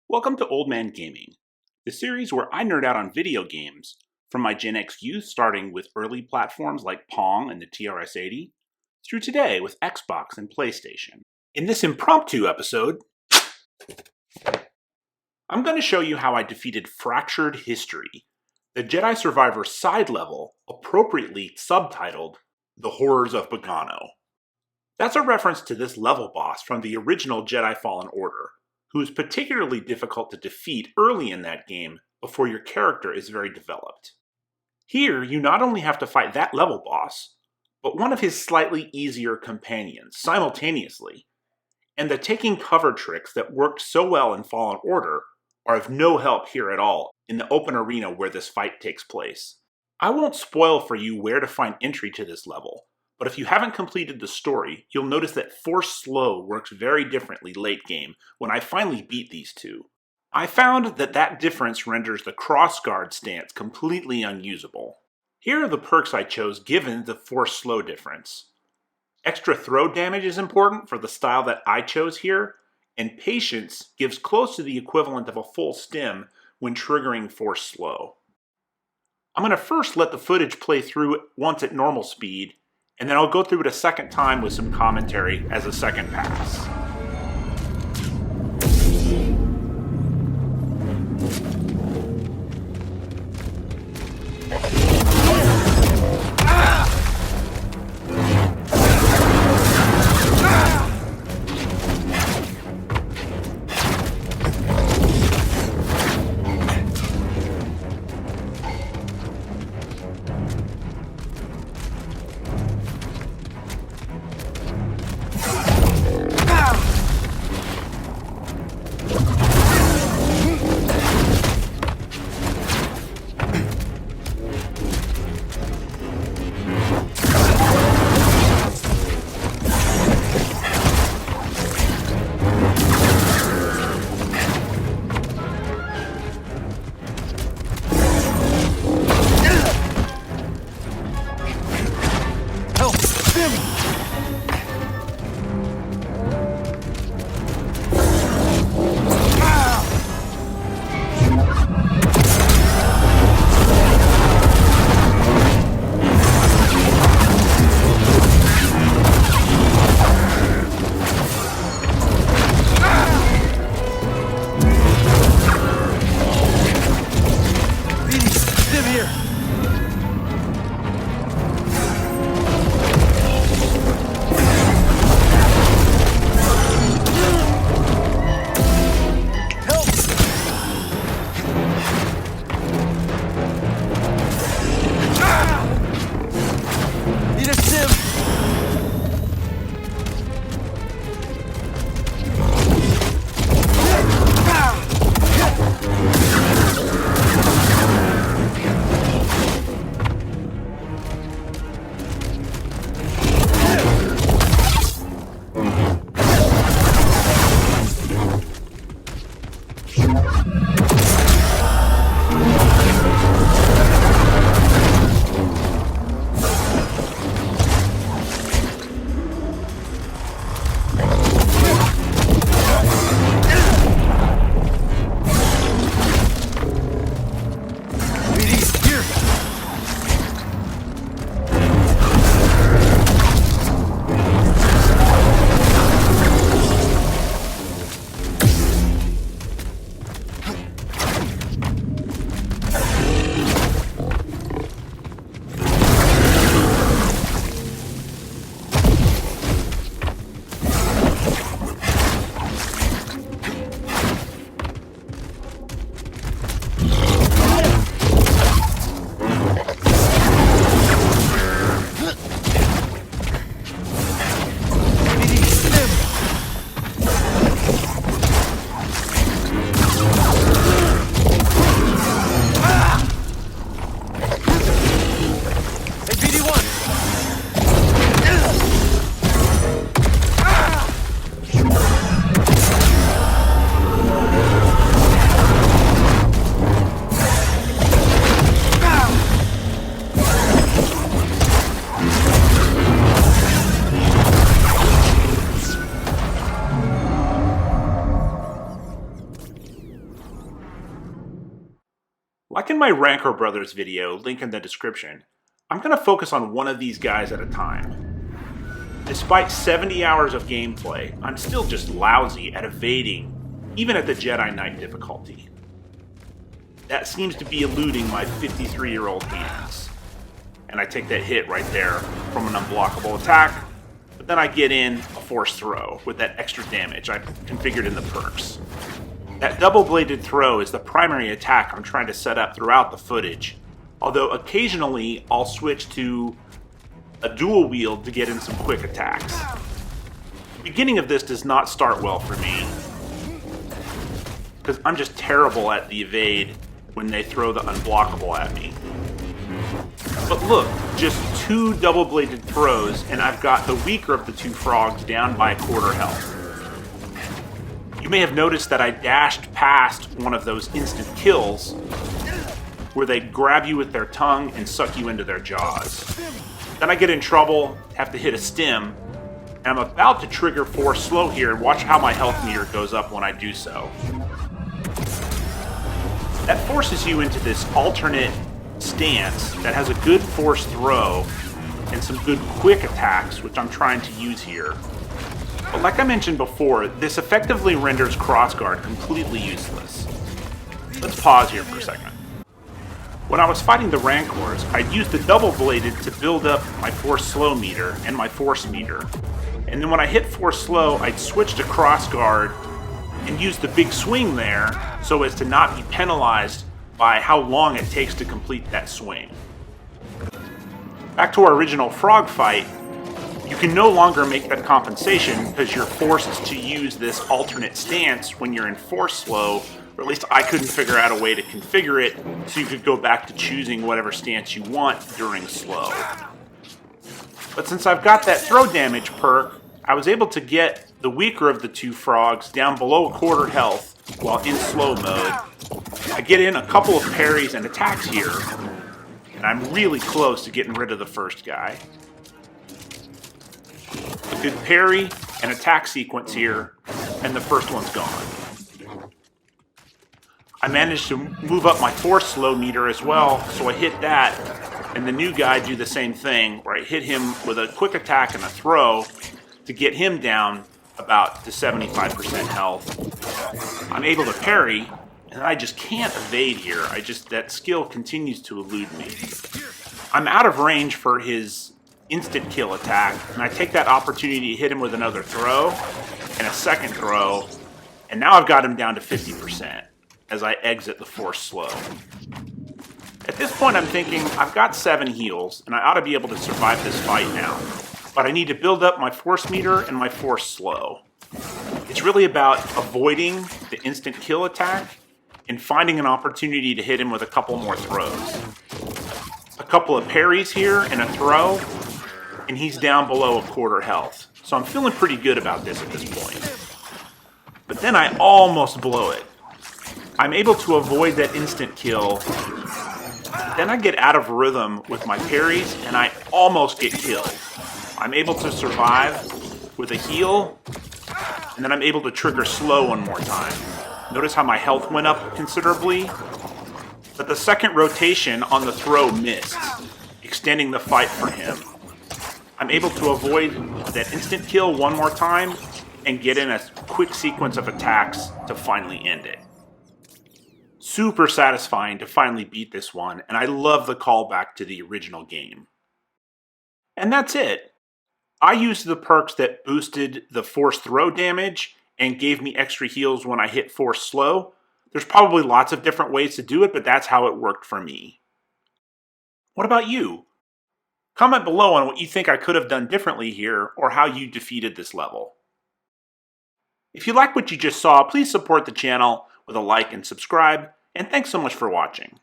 Welcome to Old Man Gaming, the series where I nerd out on video games, from my Gen X youth starting with early platforms like Pong and the TRS-80, through today with Xbox and PlayStation. In this impromptu episode, I'm going to show you how I defeated Fractured History, the Jedi Survivor side level appropriately subtitled The Horrors of Bogano. That's a reference to this level boss from the original Jedi Fallen Order, who is particularly difficult to defeat early in that game before your character is very developed. Here, you not only have to fight that level boss, but one of his slightly easier companions simultaneously, and the taking cover tricks that worked so well in Fallen Order are of no help here at all in the open arena where this fight takes place. I won't spoil for you where to find entry to this level, but if you haven't completed the story, you'll notice that Force Slow works very differently late game when I finally beat these two. I found that difference renders the Crossguard stance completely unusable. Here are the perks I chose given the Force Slow difference. Extra throw damage is important for the style that I chose here, and Patience gives close to the equivalent of a full stim when triggering Force Slow. I'm going to first let the footage play through once at normal speed, and then I'll go through it a second time with some commentary as a second pass. Like in my Rancor Brothers video, link in the description, I'm going to focus on one of these guys at a time. Despite 70 hours of gameplay, I'm still just lousy at evading, even at the Jedi Knight difficulty. That seems to be eluding my 53-year-old hands. And I take that hit right there from an unblockable attack, but then I get in a force throw with that extra damage I configured in the perks. That double-bladed throw is the primary attack I'm trying to set up throughout the footage, although occasionally I'll switch to a dual wield to get in some quick attacks. The beginning of this does not start well for me, because I'm just terrible at the evade when they throw the unblockable at me. But look, just 2 double-bladed throws and I've got the weaker of the 2 frogs down by a quarter health. You may have noticed that I dashed past one of those instant kills where they grab you with their tongue and suck you into their jaws. Then I get in trouble, have to hit a stim, and I'm about to trigger force slow here and watch how my health meter goes up when I do so. That forces you into this alternate stance that has a good force throw and some good quick attacks, which I'm trying to use here. But like I mentioned before, this effectively renders Crossguard completely useless. Let's pause here for a second. When I was fighting the Rancors, I'd use the double-bladed to build up my force slow meter and my force meter. And then when I hit force slow, I'd switch to Crossguard and use the big swing there so as to not be penalized by how long it takes to complete that swing. Back to our original frog fight, you can no longer make that compensation because you're forced to use this alternate stance when you're in force slow, or at least I couldn't figure out a way to configure it so you could go back to choosing whatever stance you want during slow. But since I've got that throw damage perk, I was able to get the weaker of the 2 frogs down below a quarter health while in slow mode. I get in a couple of parries and attacks here, and I'm really close to getting rid of the first guy. A good parry and attack sequence here, and the first one's gone. I managed to move up my force slow meter as well, so I hit that, and the new guy do the same thing, where I hit him with a quick attack and a throw to get him down about to 75% health. I'm able to parry, and I just can't evade here. That skill continues to elude me. I'm out of range for his instant kill attack, and I take that opportunity to hit him with another throw and a second throw, and now I've got him down to 50% as I exit the force slow. At this point I'm thinking, I've got 7 heals, and I ought to be able to survive this fight now, but I need to build up my force meter and my force slow. It's really about avoiding the instant kill attack and finding an opportunity to hit him with a couple more throws. A couple of parries here and a throw, and he's down below a quarter health. So I'm feeling pretty good about this at this point. But then I almost blow it. I'm able to avoid that instant kill. Then I get out of rhythm with my parries, and I almost get killed. I'm able to survive with a heal, and then I'm able to trigger slow one more time. Notice how my health went up considerably, but the second rotation on the throw missed, extending the fight for him. I'm able to avoid that instant kill one more time and get in a quick sequence of attacks to finally end it. Super satisfying to finally beat this one, and I love the callback to the original game. And that's it. I used the perks that boosted the force throw damage and gave me extra heals when I hit force slow. There's probably lots of different ways to do it, but that's how it worked for me. What about you? Comment below on what you think I could have done differently here, or how you defeated this level. If you like what you just saw, please support the channel with a like and subscribe, and thanks so much for watching.